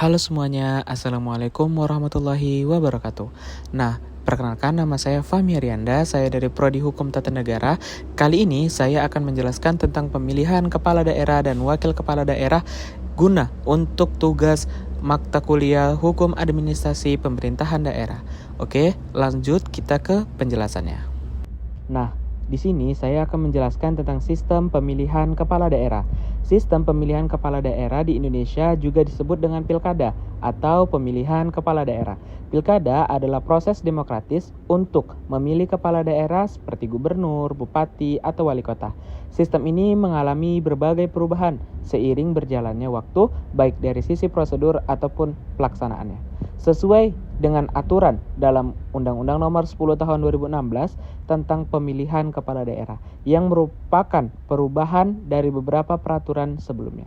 Halo semuanya, Assalamualaikum warahmatullahi wabarakatuh. Nah, perkenalkan nama saya Fahmi Arianda, saya dari Prodi Hukum Tata Negara. Kali ini saya akan menjelaskan tentang pemilihan kepala daerah dan wakil kepala daerah guna untuk tugas mata kuliah Hukum Administrasi Pemerintahan Daerah. Oke, lanjut kita ke penjelasannya. Nah, di sini saya akan menjelaskan tentang sistem pemilihan kepala daerah. Sistem pemilihan kepala daerah di Indonesia juga disebut dengan pilkada atau pemilihan kepala daerah. Pilkada adalah proses demokratis untuk memilih kepala daerah seperti gubernur, bupati, atau wali kota. Sistem ini mengalami berbagai perubahan seiring berjalannya waktu, baik dari sisi prosedur ataupun pelaksanaannya. Sesuai dengan aturan dalam Undang-Undang Nomor 10 Tahun 2016 tentang pemilihan kepala daerah yang merupakan perubahan dari beberapa peraturan sebelumnya.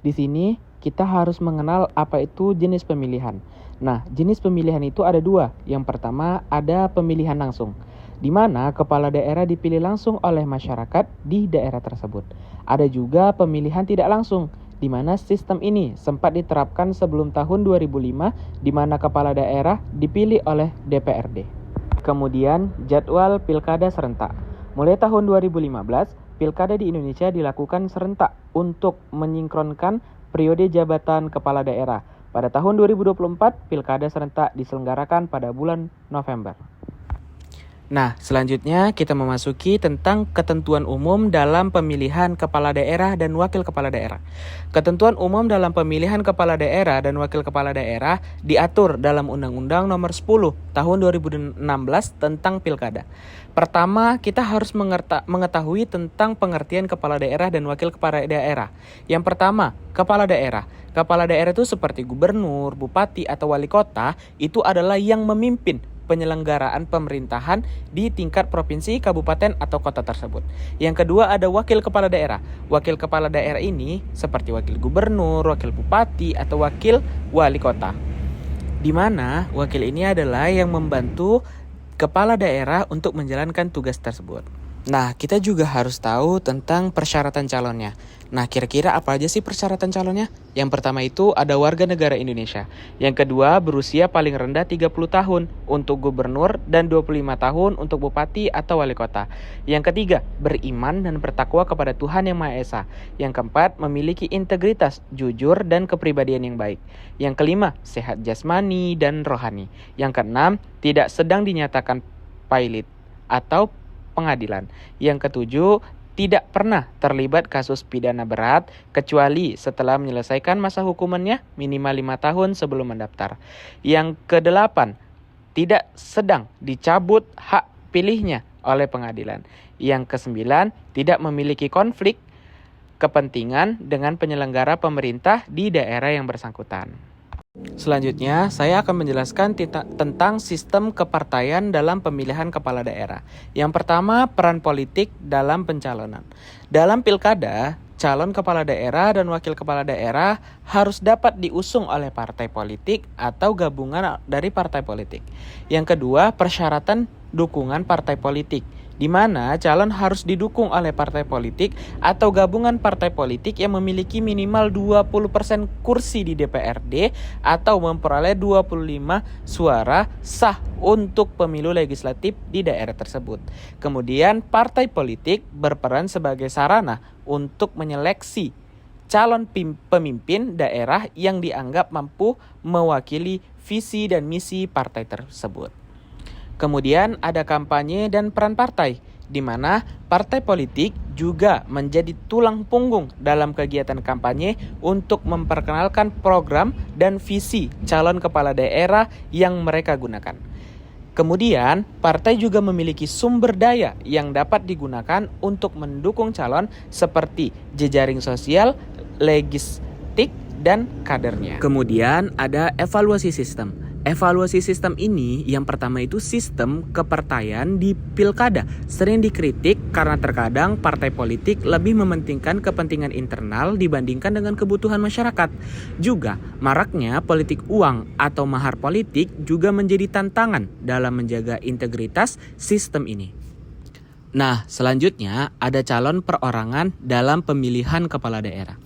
Di sini kita harus mengenal apa itu jenis pemilihan. Nah, jenis pemilihan itu ada dua. Yang pertama ada pemilihan langsung, di mana kepala daerah dipilih langsung oleh masyarakat di daerah tersebut. Ada juga pemilihan tidak langsung, di mana sistem ini sempat diterapkan sebelum tahun 2005, di mana kepala daerah dipilih oleh DPRD. Kemudian jadwal pilkada serentak. Mulai tahun 2015, pilkada di Indonesia dilakukan serentak untuk menyinkronkan periode jabatan kepala daerah. Pada tahun 2024, pilkada serentak diselenggarakan pada bulan November. Nah, selanjutnya kita memasuki tentang ketentuan umum dalam pemilihan kepala daerah dan wakil kepala daerah. Ketentuan umum dalam pemilihan kepala daerah dan wakil kepala daerah diatur dalam Undang-Undang Nomor 10 Tahun 2016 tentang Pilkada. Pertama, kita harus mengetahui tentang pengertian kepala daerah dan wakil kepala daerah. Yang pertama, kepala daerah. Kepala daerah itu seperti gubernur, bupati, atau wali kota, itu adalah yang memimpin penyelenggaraan pemerintahan di tingkat provinsi, kabupaten, atau kota tersebut. Yang kedua ada wakil kepala daerah. Wakil kepala daerah ini seperti wakil gubernur, wakil bupati, atau wakil wali kota. Di mana wakil ini adalah yang membantu kepala daerah untuk menjalankan tugas tersebut. Nah, kita juga harus tahu tentang persyaratan calonnya. Nah, kira-kira apa aja sih persyaratan calonnya? Yang pertama itu ada warga negara Indonesia. Yang kedua, berusia paling rendah 30 tahun untuk gubernur dan 25 tahun untuk bupati atau wali kota. Yang ketiga, beriman dan bertakwa kepada Tuhan Yang Maha Esa. Yang keempat, memiliki integritas, jujur, dan kepribadian yang baik. Yang kelima, sehat jasmani dan rohani. Yang keenam, tidak sedang dinyatakan pailit atau pengadilan. Yang ketujuh, tidak pernah terlibat kasus pidana berat kecuali setelah menyelesaikan masa hukumannya minimal 5 tahun sebelum mendaftar. Yang kedelapan, tidak sedang dicabut hak pilihnya oleh pengadilan. Yang kesembilan, tidak memiliki konflik kepentingan dengan penyelenggara pemerintah di daerah yang bersangkutan. Selanjutnya, saya akan menjelaskan tentang sistem kepartaian dalam pemilihan kepala daerah. Yang pertama, peran politik dalam pencalonan. Dalam pilkada, calon kepala daerah dan wakil kepala daerah harus dapat diusung oleh partai politik atau gabungan dari partai politik. Yang kedua, persyaratan dukungan partai politik, di mana calon harus didukung oleh partai politik atau gabungan partai politik yang memiliki minimal 20% kursi di DPRD atau memperoleh 25 suara sah untuk pemilu legislatif di daerah tersebut. Kemudian partai politik berperan sebagai sarana untuk menyeleksi calon pemimpin daerah yang dianggap mampu mewakili visi dan misi partai tersebut. Kemudian ada kampanye dan peran partai, di mana partai politik juga menjadi tulang punggung dalam kegiatan kampanye untuk memperkenalkan program dan visi calon kepala daerah yang mereka gunakan. Kemudian, partai juga memiliki sumber daya yang dapat digunakan untuk mendukung calon seperti jejaring sosial, logistik, dan kadernya. Kemudian ada evaluasi sistem. Evaluasi sistem ini yang pertama itu sistem kepartaian di pilkada sering dikritik karena terkadang partai politik lebih mementingkan kepentingan internal dibandingkan dengan kebutuhan masyarakat. Juga maraknya politik uang atau mahar politik juga menjadi tantangan dalam menjaga integritas sistem ini. Nah, selanjutnya ada calon perorangan dalam pemilihan kepala daerah.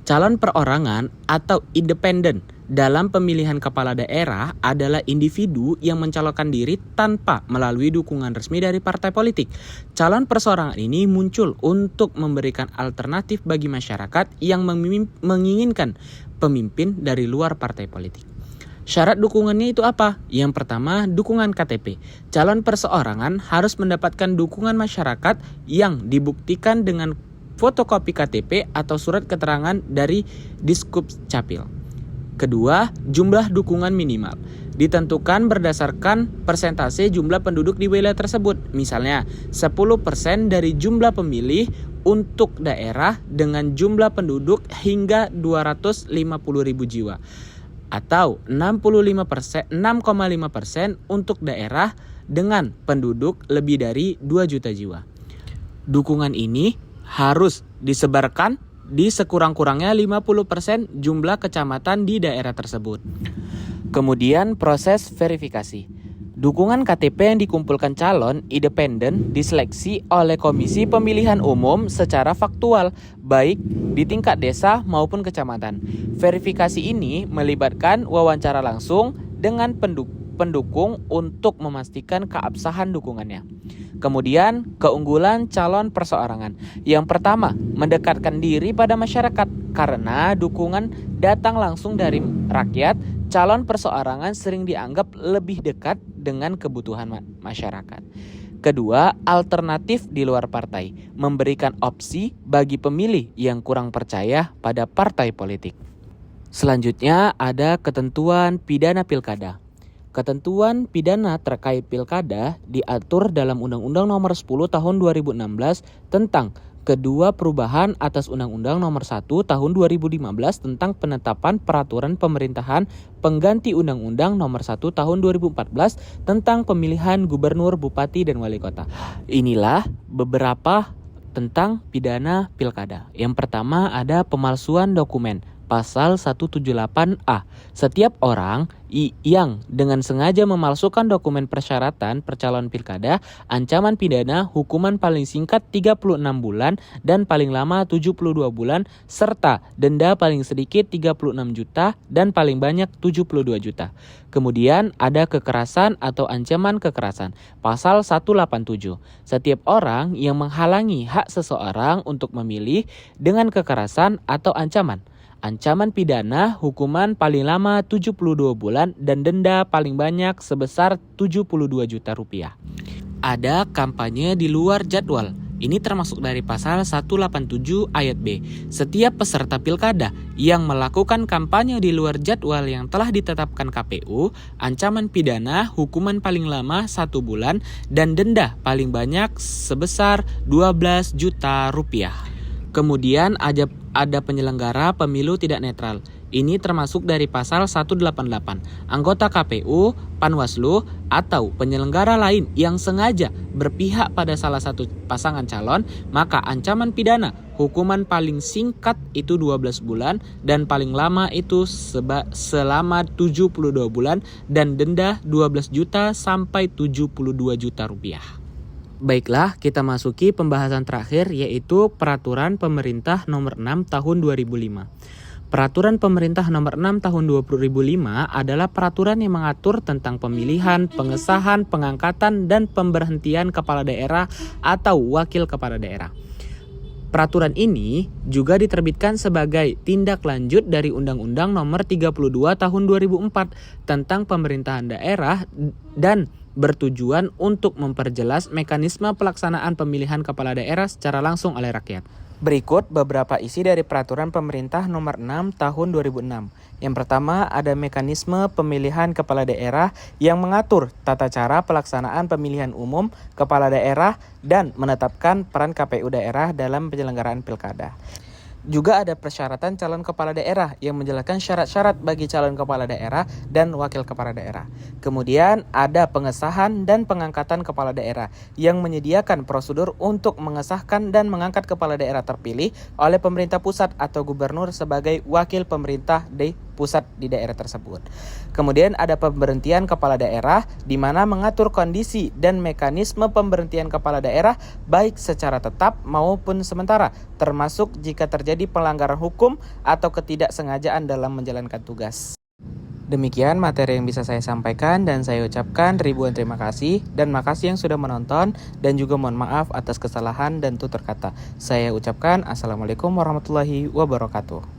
Calon perorangan atau independen dalam pemilihan kepala daerah adalah individu yang mencalonkan diri tanpa melalui dukungan resmi dari partai politik. Calon perseorangan ini muncul untuk memberikan alternatif bagi masyarakat yang menginginkan pemimpin dari luar partai politik. Syarat dukungannya itu apa? Yang pertama, dukungan KTP. Calon perseorangan harus mendapatkan dukungan masyarakat yang dibuktikan dengan fotokopi KTP atau surat keterangan dari Diskupcapil. Kedua, jumlah dukungan minimal ditentukan berdasarkan persentase jumlah penduduk di wilayah tersebut. Misalnya, 10% dari jumlah pemilih untuk daerah dengan jumlah penduduk hingga 250.000 jiwa. Atau 6,5% untuk daerah dengan penduduk lebih dari 2 juta jiwa. Dukungan ini harus disebarkan di sekurang-kurangnya 50% jumlah kecamatan di daerah tersebut. Kemudian proses verifikasi. Dukungan KTP yang dikumpulkan calon independen diseleksi oleh Komisi Pemilihan Umum secara faktual, baik di tingkat desa maupun kecamatan. Verifikasi ini melibatkan wawancara langsung dengan pendukung untuk memastikan keabsahan dukungannya. Kemudian, keunggulan calon perseorangan. Yang pertama, mendekatkan diri pada masyarakat. Karena dukungan datang langsung dari rakyat, calon perseorangan sering dianggap lebih dekat dengan kebutuhan masyarakat. Kedua, alternatif di luar partai. Memberikan opsi bagi pemilih yang kurang percaya pada partai politik. Selanjutnya, ada ketentuan pidana pilkada. Ketentuan pidana terkait pilkada diatur dalam Undang-Undang Nomor 10 Tahun 2016 tentang kedua perubahan atas Undang-Undang Nomor 1 Tahun 2015 tentang penetapan peraturan pemerintahan pengganti Undang-Undang Nomor 1 Tahun 2014 tentang pemilihan gubernur, bupati, dan wali kota. Inilah beberapa tentang pidana pilkada. Yang pertama ada pemalsuan dokumen. Pasal 178A. Setiap orang yang dengan sengaja memalsukan dokumen persyaratan percalonan pilkada, ancaman pidana hukuman paling singkat 36 bulan dan paling lama 72 bulan serta denda paling sedikit 36 juta dan paling banyak 72 juta. Kemudian ada kekerasan atau ancaman kekerasan. Pasal 187. Setiap orang yang menghalangi hak seseorang untuk memilih dengan kekerasan atau ancaman pidana hukuman paling lama 72 bulan dan denda paling banyak sebesar 72 juta rupiah. Ada kampanye di luar jadwal. Ini termasuk dari pasal 187 ayat B. Setiap peserta pilkada yang melakukan kampanye di luar jadwal yang telah ditetapkan KPU, ancaman pidana hukuman paling lama 1 bulan dan denda paling banyak sebesar 12 juta rupiah. Kemudian ada penyelenggara pemilu tidak netral. Ini termasuk dari pasal 188. Anggota KPU, Panwaslu, atau penyelenggara lain yang sengaja berpihak pada salah satu pasangan calon, maka ancaman pidana hukuman paling singkat itu 12 bulan dan paling lama itu selama 72 bulan dan denda 12 juta sampai 72 juta rupiah. Baiklah, kita masuki pembahasan terakhir yaitu Peraturan Pemerintah Nomor 6 Tahun 2005. Peraturan Pemerintah Nomor 6 Tahun 2005 adalah peraturan yang mengatur tentang pemilihan, pengesahan, pengangkatan, dan pemberhentian kepala daerah atau wakil kepala daerah. Peraturan ini juga diterbitkan sebagai tindak lanjut dari Undang-Undang Nomor 32 Tahun 2004 tentang pemerintahan daerah dan bertujuan untuk memperjelas mekanisme pelaksanaan pemilihan kepala daerah secara langsung oleh rakyat. Berikut beberapa isi dari Peraturan Pemerintah Nomor 6 Tahun 2006. Yang pertama ada mekanisme pemilihan kepala daerah yang mengatur tata cara pelaksanaan pemilihan umum kepala daerah dan menetapkan peran KPU daerah dalam penyelenggaraan pilkada. Juga ada persyaratan calon kepala daerah yang menjelaskan syarat-syarat bagi calon kepala daerah dan wakil kepala daerah. Kemudian ada pengesahan dan pengangkatan kepala daerah yang menyediakan prosedur untuk mengesahkan dan mengangkat kepala daerah terpilih oleh pemerintah pusat atau gubernur sebagai wakil pemerintah di pusat di daerah tersebut. Kemudian ada pemberhentian kepala daerah di mana mengatur kondisi dan mekanisme pemberhentian kepala daerah baik secara tetap maupun sementara, termasuk jika terjadi pelanggaran hukum atau ketidaksengajaan dalam menjalankan tugas. Demikian materi yang bisa saya sampaikan dan saya ucapkan ribuan terima kasih dan makasih yang sudah menonton dan juga mohon maaf atas kesalahan dan tutur kata. Saya ucapkan Assalamualaikum warahmatullahi wabarakatuh.